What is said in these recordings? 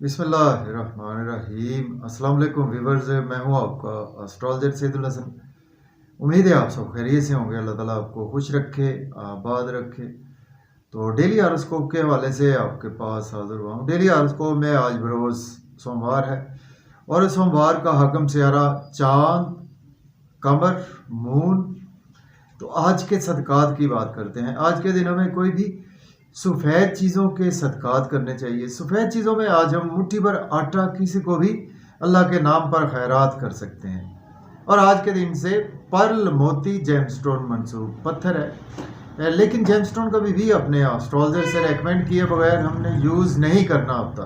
बिस्मिल्लाहिर्रहमानिर्रहीम। अस्सलाम वालेकुम व्यूअर्स, मैं हूं आपका एस्ट्रोलॉजर सैदुल हसन। उम्मीद है आप सब खैरियत से होंगे। अल्लाह ताला आपको खुश रखे, आबाद रखे। तो डेली हॉरोस्कोप के हवाले से आपके पास हाजिर हुआ हूँ। डेली हॉरोस्कोप में आज बरोज़ सोमवार है और सोमवार का हकम सियारा चाँद, कमर, मून। तो आज के सदकात की बात करते हैं। आज के दिनों में कोई भी सफ़ेद चीज़ों के सदकात करने चाहिए। सफ़ेद चीज़ों में आज हम मुट्ठी भर आटा किसी को भी अल्लाह के नाम पर खैरात कर सकते हैं। और आज के दिन से पर्ल, मोती, जेमस्टोन मंसूब पत्थर है, लेकिन जेमस्टोन कभी भी अपने एस्ट्रोलॉजर से रेकमेंड किए बगैर हमने यूज़ नहीं करना होता।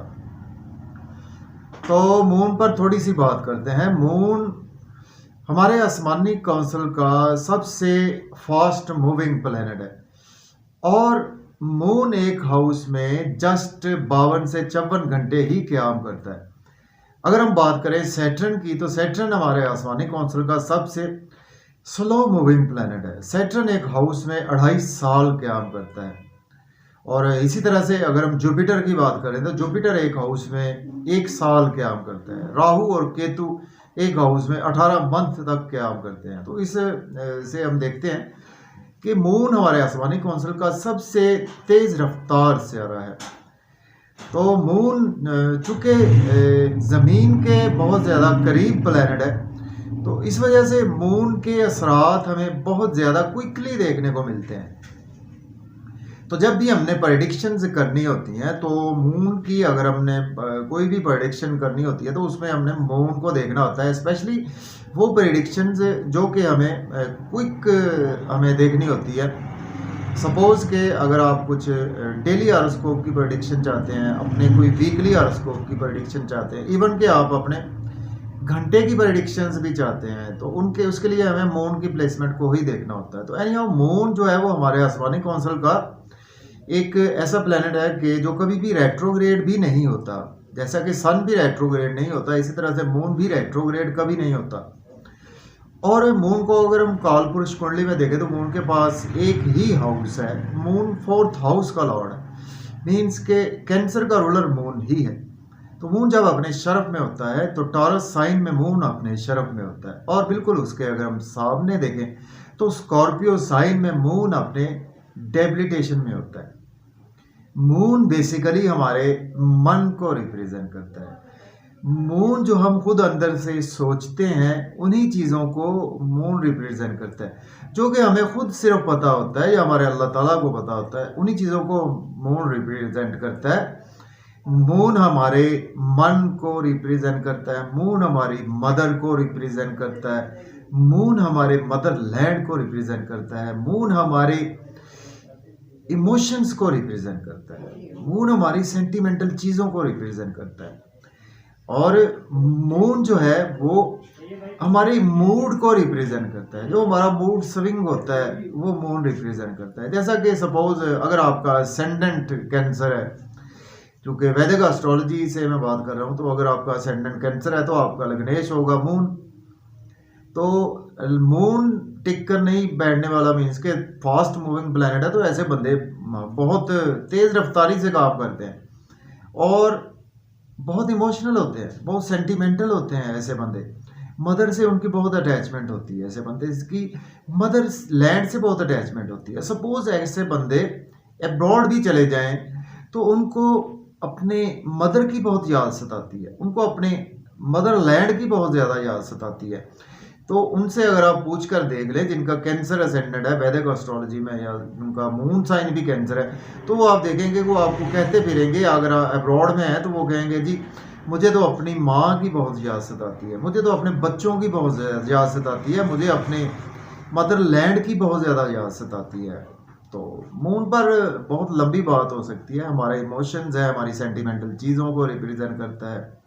तो मून पर थोड़ी सी बात करते हैं। मून हमारे आसमानी काउंसिल का सबसे फास्ट मूविंग प्लैनेट है और मून एक हाउस में जस्ट 52 से 54 घंटे ही क़याम करता है। अगर हम बात करें सैटर्न की, तो सैटर्न हमारे आसमानी काउंसिल का सबसे स्लो मूविंग प्लैनेट है। सैटर्न एक हाउस में 2.5 साल क़याम करता है। और इसी तरह से अगर हम जुपिटर की बात करें तो जुपिटर एक हाउस में 1 साल क़याम करता है। राहु और केतु एक हाउस में 18 मंथ तक क़याम करते हैं। तो इस से हम देखते हैं कि मून हमारे आसमानी काउंसिल का सबसे तेज़ रफ्तार सितारा है। तो मून चूँकि ज़मीन के बहुत ज़्यादा करीब प्लैनेट है, तो इस वजह से मून के असरात हमें बहुत ज़्यादा क्विकली देखने को मिलते हैं। तो जब भी हमने प्रेडिक्शंस करनी होती हैं, तो मून की अगर हमने कोई भी प्रेडिक्शन करनी होती है तो उसमें हमने मून को देखना होता है। स्पेशली वो प्रेडिक्शंस जो कि हमें क्विक हमें देखनी होती है। सपोज़ के अगर आप कुछ डेली हॉरोस्कोप की प्रेडिक्शन चाहते हैं, अपने कोई वीकली हॉरोस्कोप की प्रेडिक्शन चाहते हैं, इवन कि आप अपने घंटे की प्रेडिक्शंस भी चाहते हैं, तो उसके लिए हमें मून की प्लेसमेंट को ही देखना होता है। तो एनीहाउ मून जो है वो हमारे आसमानी काउंसिल का एक ऐसा प्लैनेट है कि जो कभी भी रेट्रोग्रेड भी नहीं होता। जैसा कि सन भी रेट्रोग्रेड नहीं होता, इसी तरह से मून भी रेट्रोग्रेड कभी नहीं होता। और मून को अगर हम कालपुरुष कुंडली में देखें तो मून के पास एक ही हाउस है। मून 4th हाउस का लॉर्ड है, मीन्स के कैंसर का रूलर मून ही है। तो मून जब अपने शरफ में होता है तो टॉरस साइन में मून अपने शरफ में होता है। और बिल्कुल उसके अगर हम सामने देखें तो स्कॉर्पियो साइन में मून अपने डेबिलिटेशन में होता है। मून बेसिकली हमारे मन को रिप्रेजेंट करता है। मून जो हम खुद अंदर से सोचते हैं उन्हीं चीज़ों को मून रिप्रेजेंट करता है, जो कि हमें खुद सिर्फ पता होता है या हमारे अल्लाह ताला को पता होता है। उन्हीं चीज़ों को मून रिप्रेजेंट करता है। मून हमारे मन को रिप्रेजेंट करता है। मून हमारी मदर को रिप्रेजेंट करता है। मून हमारे मदर लैंड को रिप्रेजेंट करता है। मून हमारे इमोशंस को रिप्रेजेंट करता है। मून हमारी सेंटिमेंटल चीज़ों को रिप्रेजेंट करता है। और मून जो है वो हमारे मूड को रिप्रेजेंट करता है। जो हमारा मूड स्विंग होता है वो मून रिप्रेजेंट करता है। जैसा कि सपोज अगर आपका असेंडेंट कैंसर है, क्योंकि वैदिक एस्ट्रोलॉजी से मैं बात कर रहा हूँ, तो अगर आपका असेंडेंट कैंसर है तो आपका लग्नेश होगा मून। तो मून टिक कर नहीं बैठने वाला, मीन्स के फास्ट मूविंग प्लैनेट है। तो ऐसे बंदे बहुत तेज़ रफ्तारी से काम करते हैं और बहुत इमोशनल होते हैं, बहुत सेंटिमेंटल होते हैं। ऐसे बंदे मदर से उनकी बहुत अटैचमेंट होती है। ऐसे बंदे इसकी मदर लैंड से बहुत अटैचमेंट होती है। सपोज ऐसे बंदे अब्रॉड भी चले जाएं तो उनको अपने मदर की बहुत याद सताती है, उनको अपने मदर लैंड की बहुत ज़्यादा याद सताती है। तो उनसे अगर आप पूछ कर देख लें जिनका कैंसर असेंडेंट है वैदिक एस्ट्रोलॉजी में, या उनका मून साइन भी कैंसर है, तो वो आप देखेंगे वो आपको कहते फिरेंगे, अगर अब्रॉड में है तो वो कहेंगे जी मुझे तो अपनी माँ की बहुत याद सताती है, मुझे तो अपने बच्चों की बहुत याद सताती है, मुझे अपने मदर लैंड की बहुत ज़्यादा याद सताती है। तो मून पर बहुत लंबी बात हो सकती है। हमारे इमोशंस है, हमारी सेंटिमेंटल चीज़ों को रिप्रेजेंट करता है।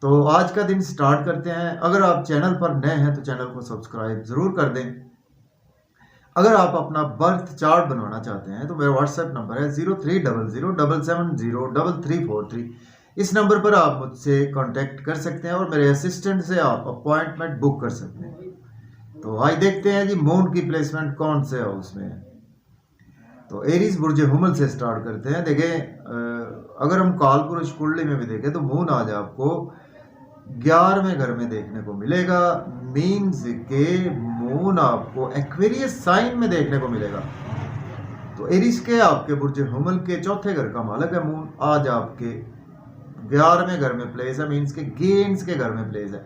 तो आज का दिन स्टार्ट करते हैं। अगर आप चैनल पर नए हैं तो चैनल को सब्सक्राइब ज़रूर कर दें। अगर आप अपना बर्थ चार्ट बनवाना चाहते हैं तो मेरा व्हाट्सएप नंबर है 0300770343। इस नंबर पर आप मुझसे कांटेक्ट कर सकते हैं और मेरे असिस्टेंट से आप अपॉइंटमेंट बुक कर सकते हैं। तो आइए देखते हैं जी मून की प्लेसमेंट कौन से हाउस में है। तो एरीज बुर्ज हुमल से स्टार्ट करते हैं। देखें अगर हम कालपुरुष कुंडली में भी देखें तो मून आज आपको 11वें घर में देखने को मिलेगा। मीन्स के मून आपको एक्वेरियस साइन में देखने को मिलेगा। तो एरीज के आपके बुर्ज हुमल के चौथे घर का मालक है मून। आज आपके 11वें घर में प्लेस है, मीन्स के गेन्स के घर में प्लेस है।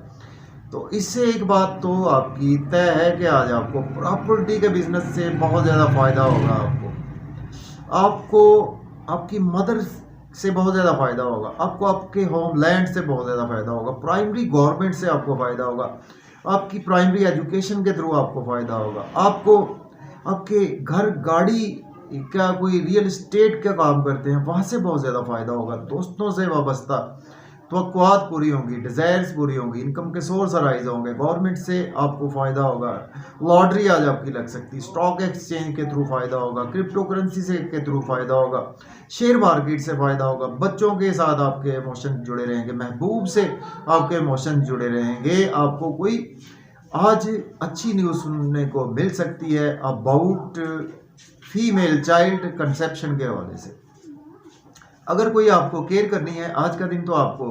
तो इससे एक बात तो आपकी तय है कि आज आपको प्रॉपर्टी के बिजनेस से बहुत ज़्यादा फायदा होगा। आपको आपकी मदर से बहुत ज़्यादा फायदा होगा, आपको आपके होमलैंड से बहुत ज़्यादा फायदा होगा, प्राइमरी गवर्नमेंट से आपको फायदा होगा, आपकी प्राइमरी एजुकेशन के थ्रू आपको फायदा होगा, आपको आपके घर गाड़ी क्या कोई रियल एस्टेट का काम करते हैं वहाँ से बहुत ज़्यादा फायदा होगा, दोस्तों से वाबस्ता तवक्कुआत पूरी होंगी, डिज़ायर्स पूरी होंगी, इनकम के सोर्स अराइज होंगे, गवर्नमेंट से आपको फ़ायदा होगा, लॉटरी आज आपकी लग सकती, स्टॉक एक्सचेंज के थ्रू फ़ायदा होगा, क्रिप्टो करेंसी से के थ्रू फ़ायदा होगा, शेयर मार्केट से फ़ायदा होगा, बच्चों के साथ आपके इमोशन जुड़े रहेंगे, महबूब से आपके इमोशन जुड़े रहेंगे। आपको कोई आज अच्छी न्यूज़ सुनने को मिल सकती है अबाउट फीमेल चाइल्ड कंसेप्शन के हवाले से। अगर कोई आपको केयर करनी है आज का दिन, तो आपको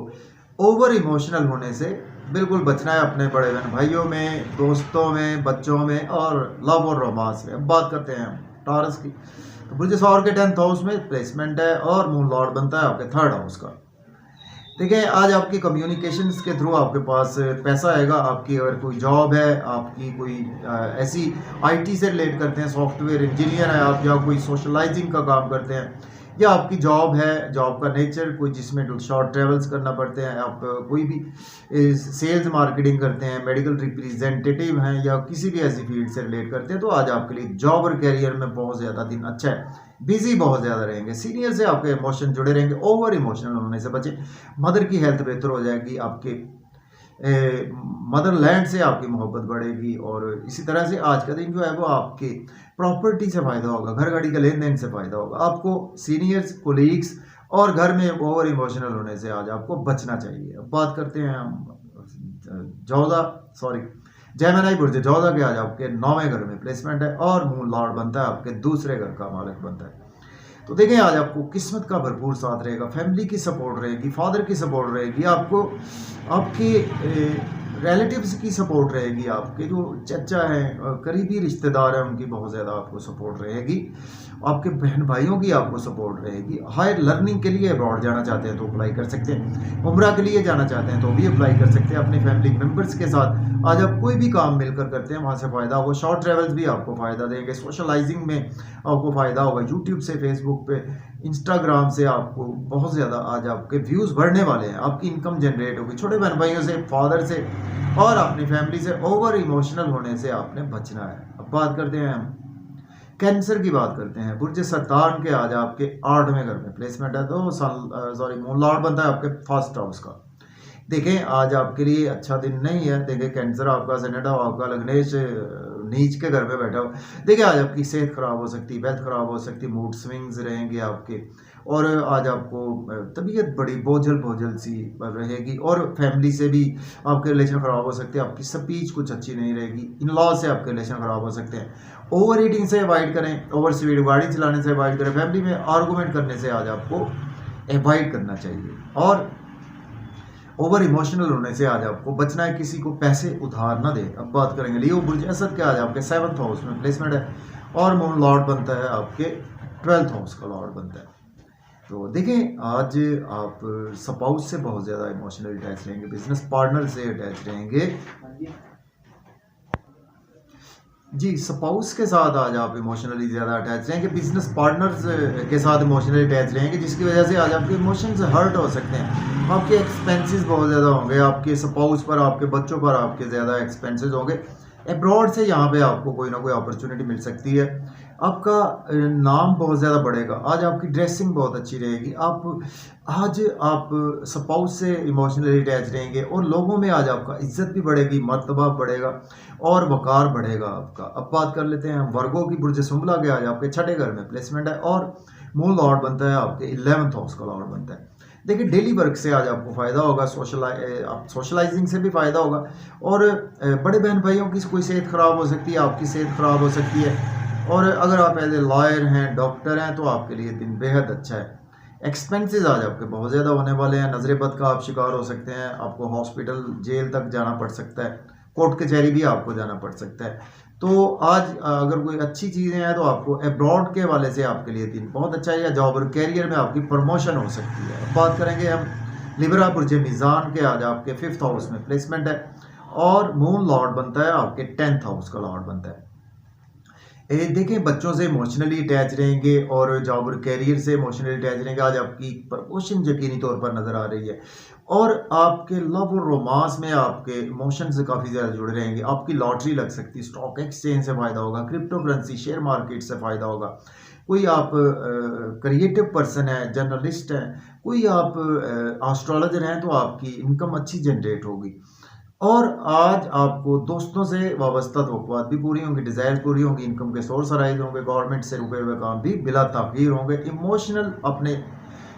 ओवर इमोशनल होने से बिल्कुल बचना है अपने बड़े बहन भाइयों में, दोस्तों में, बच्चों में और लव और रोमांस में। अब बात करते हैं हम टॉरस की। तो बुर्ज सौर के 10th हाउस में प्लेसमेंट है और मून लॉर्ड बनता है आपके 3rd हाउस का। देखिए आज आपकी कम्युनिकेशंस के थ्रू आपके पास पैसा आएगा। आपकी अगर कोई जॉब है, आपकी कोई ऐसी आईटी से रिलेट करते हैं, सॉफ्टवेयर इंजीनियर है आप, या कोई सोशलाइजिंग का काम करते हैं, या आपकी जॉब है, जॉब का नेचर कोई जिसमें शॉर्ट ट्रेवल्स करना पड़ते हैं, आप कोई भी सेल्स मार्केटिंग करते हैं, मेडिकल रिप्रेजेंटेटिव हैं, या किसी भी ऐसी फील्ड से रिलेट करते हैं, तो आज आपके लिए जॉब और कैरियर में बहुत ज़्यादा दिन अच्छा है, बिजी बहुत ज़्यादा रहेंगे। सीनियर से आपके इमोशन जुड़े रहेंगे, ओवर इमोशनल होने से बचें। मदर की हेल्थ बेहतर हो जाएगी, आपके मदरलैंड से आपकी मोहब्बत बढ़ेगी, और इसी तरह से आज का दिन जो है वो आपके प्रॉपर्टी से फ़ायदा होगा, घर गाड़ी का लेन देन से फ़ायदा होगा। आपको सीनियर्स, कोलीग्स और घर में ओवर इमोशनल होने से आज आपको बचना चाहिए। अब बात करते हैं हम जेमिनी बुर्ज जौजा के। आज आपके 9वें घर में प्लेसमेंट है और मून लॉर्ड बनता है आपके दूसरे घर का मालिक बनता है। तो देखें आज आपको किस्मत का भरपूर साथ रहेगा, फैमिली की सपोर्ट रहेगी, फादर की सपोर्ट रहेगी, आपको आपके रिलेटिव्स की सपोर्ट रहेगी, आपके जो चचा हैं, करीबी रिश्तेदार हैं, उनकी बहुत ज़्यादा आपको सपोर्ट रहेगी, आपके बहन भाइयों की आपको सपोर्ट रहेगी। हायर लर्निंग के लिए अब्रॉड जाना चाहते हैं तो अप्लाई कर सकते हैं, उम्रा के लिए जाना चाहते हैं तो भी अप्लाई कर सकते हैं। अपने फैमिली मेम्बर्स के साथ आज आप कोई भी काम मिलकर करते हैं वहाँ से फ़ायदा होगा। शॉर्ट ट्रेवल्स भी आपको फ़ायदा देंगे, सोशलाइजिंग में आपको फ़ायदा होगा, यूट्यूब से, फेसबुक पे, इंस्टाग्राम से आपको बहुत ज़्यादा आज आपके व्यूज़ बढ़ने वाले हैं, आपकी इनकम जनरेट होगी। छोटे बहन भाइयों से, फादर से और अपनी फैमिली से ओवर इमोशनल होने से आपने बचना है। अब बात करते हैं हम कैंसर की बात करते हैं। बुर्ज सरतान के आज आपके 8वें घर में प्लेसमेंट है, तो मून लॉर्ड बनता है आपके 1st हाउस का। देखें आज आपके लिए अच्छा दिन नहीं है। देखें कैंसर आपका सेनेटा आपका लग्नेश नीच के घर में बैठा हो। देखिए आज आपकी सेहत खराब हो सकती है, वेल्थ खराब हो सकती है, मूड स्विंग्स रहेंगे आपके, और आज आपको तबीयत बड़ी बोझल सी रहेगी, और फैमिली से भी आपके रिलेशन ख़राब हो सकते हैं, आपकी स्पीच कुछ अच्छी नहीं रहेगी, इन लॉ से आपके रिलेशन ख़राब हो सकते हैं। ओवर ईटिंग से अवॉइड करें, ओवर स्पीड गाड़ी चलाने से अवॉइड करें, फैमिली में आर्गूमेंट करने से आज आपको अवॉइड करना चाहिए, और ओवर इमोशनल होने से आज आपको बचना है, किसी को पैसे उधार ना दे। अब बात करेंगे लियो बुर्ज असद के। आज आपके 7th हाउस में प्लेसमेंट है और मून लॉर्ड बनता है आपके 12th हाउस का लॉर्ड बनता है। तो देखें आज आप स्पाउस से बहुत ज़्यादा इमोशनली अटैच रहेंगे, बिजनेस पार्टनर से अटैच रहेंगे जी, स्पाउस के साथ आज आप इमोशनली ज़्यादा अटैच रहेंगे, बिजनेस पार्टनर्स के साथ इमोशनली अटैच रहेंगे, जिसकी वजह से आज आपके इमोशंस हर्ट हो सकते हैं, आपके एक्सपेंसेस बहुत ज़्यादा होंगे, आपके स्पाउस पर, आपके बच्चों पर आपके ज़्यादा एक्सपेंसेस होंगे। एब्रॉड से यहाँ पे आपको कोई ना कोई अपॉर्चुनिटी मिल सकती है, आपका नाम बहुत ज़्यादा बढ़ेगा, आज आपकी ड्रेसिंग बहुत अच्छी रहेगी, आज आप स्पाउस से इमोशनली अटैच रहेंगे, और लोगों में आज आपका इज्जत भी बढ़ेगी, मर्तबा बढ़ेगा और वकार बढ़ेगा आपका। अब बात कर लेते हैं वर्गो की। बुर्ज सुंबला के आज आपके 6ठे घर में प्लेसमेंट है और मून लॉर्ड बनता है आपके 11th हाउस का लॉर्ड बनता है। देखिए डेली वर्क से आज आपको फ़ायदा होगा, सोशलाइजिंग से भी फ़ायदा होगा, और बड़े बहन भाइयों की कोई सेहत ख़राब हो सकती है, आपकी सेहत ख़राब हो सकती है, और अगर आप एज ए लॉयर हैं, डॉक्टर हैं, तो आपके लिए दिन बेहद अच्छा है। एक्सपेंसेस आज आपके बहुत ज़्यादा होने वाले हैं। नज़र बद का आप शिकार हो सकते हैं, आपको हॉस्पिटल जेल तक जाना पड़ सकता है, कोर्ट कचहरी भी आपको जाना पड़ सकता है। तो आज अगर कोई अच्छी चीज़ें हैं तो आपको अब्रॉड के हवाले से आपके लिए दिन बहुत अच्छा है, या जॉब और कैरियर में आपकी प्रमोशन हो सकती है। अब बात करेंगे हम लिब्रा बुर्ज मीज़ान के। आज आपके 5th हाउस में प्लेसमेंट है और मून लॉर्ड बनता है आपके 10th हाउस का लॉर्ड बनता है। देखें, बच्चों से इमोशनली अटैच रहेंगे और जॉब और कैरियर से इमोशनली अटैच रहेंगे। आज आपकी प्रमोशन यकीनी तौर पर नज़र आ रही है और आपके लव और रोमांस में आपके इमोशन से काफ़ी ज़्यादा जुड़े रहेंगे। आपकी लॉटरी लग सकती है, स्टॉक एक्सचेंज से फ़ायदा होगा, क्रिप्टो करेंसी शेयर मार्केट से फ़ायदा होगा। कोई आप क्रिएटिव पर्सन है, जर्नलिस्ट हैं, कोई आप एस्ट्रोलॉजर हैं, तो आपकी इनकम अच्छी जनरेट होगी। और आज आपको दोस्तों से वाबस्ता तवक्कुआत भी पूरी होंगी, डिज़ायर पूरी होंगी, इनकम के सोर्स अराइज होंगे, गवर्नमेंट से रुके हुए काम भी बिला ताख़ीर होंगे। इमोशनल अपने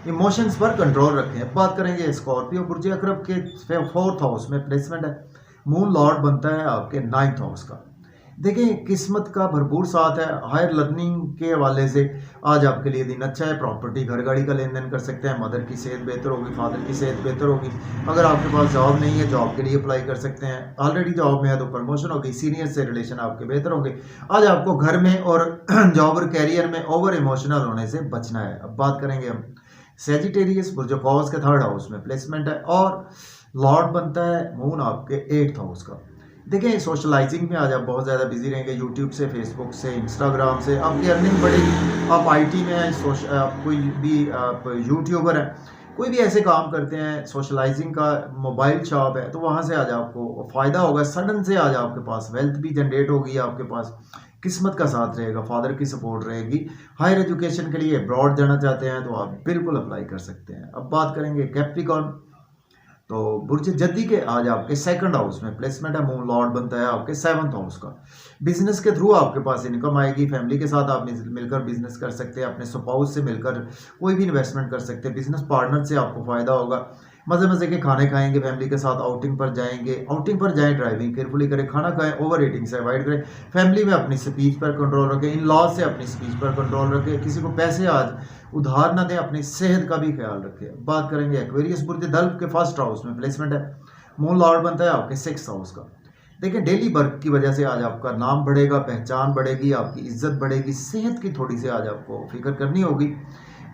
इमोशंस पर कंट्रोल रखें। अब बात करेंगे स्कॉर्पियो बुर्ज अकरब के 4th हाउस में प्लेसमेंट है। मून लॉर्ड बनता है आपके 9th हाउस का। देखें, किस्मत का भरपूर साथ है। हायर लर्निंग के हवाले से आज आपके लिए दिन अच्छा है। प्रॉपर्टी घर गाड़ी का लेन देन कर सकते हैं। मदर की सेहत बेहतर होगी, फादर की सेहत बेहतर होगी। अगर आपके पास जॉब नहीं है, जॉब के लिए अप्लाई कर सकते हैं। ऑलरेडी जॉब में है तो प्रमोशन होगी, सीनियर से रिलेशन आपके बेहतर होंगे। आज आपको घर में और जॉब और कैरियर में ओवर इमोशनल होने से बचना है। अब बात करेंगे हम सेजिटेरियस बुर्ज कॉस के 3rd हाउस में प्लेसमेंट है और लॉर्ड बनता है मून आपके 8th हाउस का। देखिए, सोशलाइजिंग में आज आप बहुत ज़्यादा बिजी रहेंगे, यूट्यूब से, फेसबुक से, इंस्टाग्राम से आपकी अर्निंग बढ़ेगी। आप आईटी में हैं, आप कोई भी आप यूट्यूबर हैं, कोई भी ऐसे काम करते हैं, सोशलाइजिंग का मोबाइल शॉप है, तो वहाँ से आज आपको फ़ायदा होगा। सडन से आज आपके पास वेल्थ भी जनरेट होगी, आपके पास किस्मत का साथ रहेगा, फादर की सपोर्ट रहेगी। हायर एजुकेशन के लिए अब्रॉड जाना चाहते हैं तो आप बिल्कुल अप्लाई कर सकते हैं। अब बात करेंगे कैप्रिकॉर्न। तो बुर्ज जद्दी के आज आपके 2nd हाउस में प्लेसमेंट है। मून लॉर्ड बनता है आपके 7th हाउस का। बिजनेस के थ्रू आपके पास इनकम आएगी। फैमिली के साथ आप मिलकर बिजनेस कर सकते हैं, अपने स्पाउस से मिलकर कोई भी इन्वेस्टमेंट कर सकते हैं। बिजनेस पार्टनर से आपको फायदा होगा। मज़े मज़े के खाने खाएंगे, फैमिली के साथ आउटिंग पर जाएंगे। आउटिंग पर जाएं, ड्राइविंग केयरफुली करें, खाना खाएं, ओवर ईटिंग से अवॉइड करें। फैमिली में अपनी स्पीच पर कंट्रोल रखें, इन लॉज से अपनी स्पीच पर कंट्रोल रखें। किसी को पैसे आज उधार ना दें, अपनी सेहत का भी ख्याल रखें। बात करेंगे एक्वेरियस बुर्ज दल्ब के 1st हाउस में प्लेसमेंट है। मून लॉर्ड बनता है आपके 6th हाउस का। देखिए, डेली वर्क की वजह से आज आपका नाम बढ़ेगा, पहचान बढ़ेगी, आपकी इज्जत बढ़ेगी। सेहत की थोड़ी सी आज आपको फिक्र करनी होगी।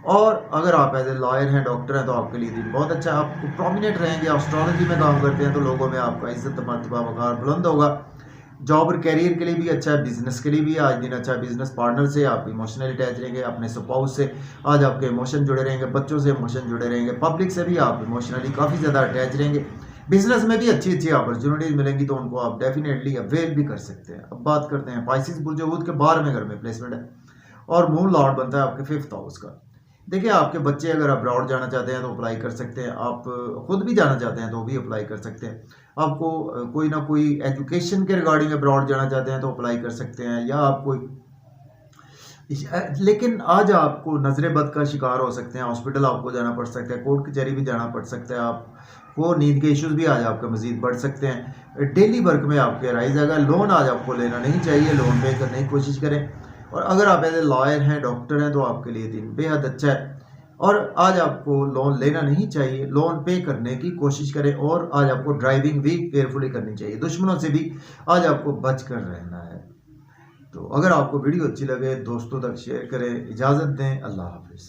और अगर आप एज ए लॉयर हैं, डॉक्टर हैं, तो आपके लिए दिन बहुत अच्छा है। आप प्रोमिनेंट रहेंगे। एस्ट्रोलॉजी में काम करते हैं तो लोगों में आपका इज्जत मर्तबा वक़ार बुलंद होगा। जॉब और कैरियर के लिए भी अच्छा है, बिजनेस के लिए भी आज दिन अच्छा है। बिजनेस पार्टनर से आप इमोशनली अटैच रहेंगे, अपने स्पाउस से आज आपके इमोशन जुड़े रहेंगे, बच्चों से इमोशन जुड़े रहेंगे, पब्लिक से भी आप इमोशनली काफ़ी ज़्यादा अटैच रहेंगे। बिजनेस में भी अच्छी अच्छी अपॉर्चुनिटीज मिलेंगी तो उनको आप डेफिनेटली अवेल भी कर सकते हैं। अब बात करते हैं पाइसिस बुर्ज हूत के 12वें घर में प्लेसमेंट है और मून लॉर्ड बनता है आपके 5th हाउस का। देखिए, आपके बच्चे अगर अब्रॉड जाना चाहते हैं तो अप्लाई कर सकते हैं। आप खुद भी जाना चाहते हैं तो भी अप्लाई कर सकते हैं। आपको कोई ना कोई एजुकेशन के रिगार्डिंग अब्रॉड जाना चाहते हैं तो अप्लाई कर सकते हैं, या आप कोई लेकिन आज आपको नजर बद का शिकार हो सकते हैं। हॉस्पिटल आपको जाना पड़ सकता है, कोर्ट कचहरी भी जाना पड़ सकता है। आपको नींद के इश्यूज भी आज आपका मजीद बढ़ सकते हैं। डेली वर्क में आपके राइज आएगा। लोन आज आपको लेना नहीं चाहिए, लोन पे करने की कोशिश करें। और अगर आप एज ए लॉयर हैं, डॉक्टर हैं, तो आपके लिए दिन बेहद अच्छा है। और आज आपको लोन लेना नहीं चाहिए, लोन पे करने की कोशिश करें। और आज आपको ड्राइविंग भी केयरफुली करनी चाहिए। दुश्मनों से भी आज आपको बच कर रहना है। तो अगर आपको वीडियो अच्छी लगे दोस्तों तक शेयर करें। इजाज़त दें। अल्लाह हाफिज़।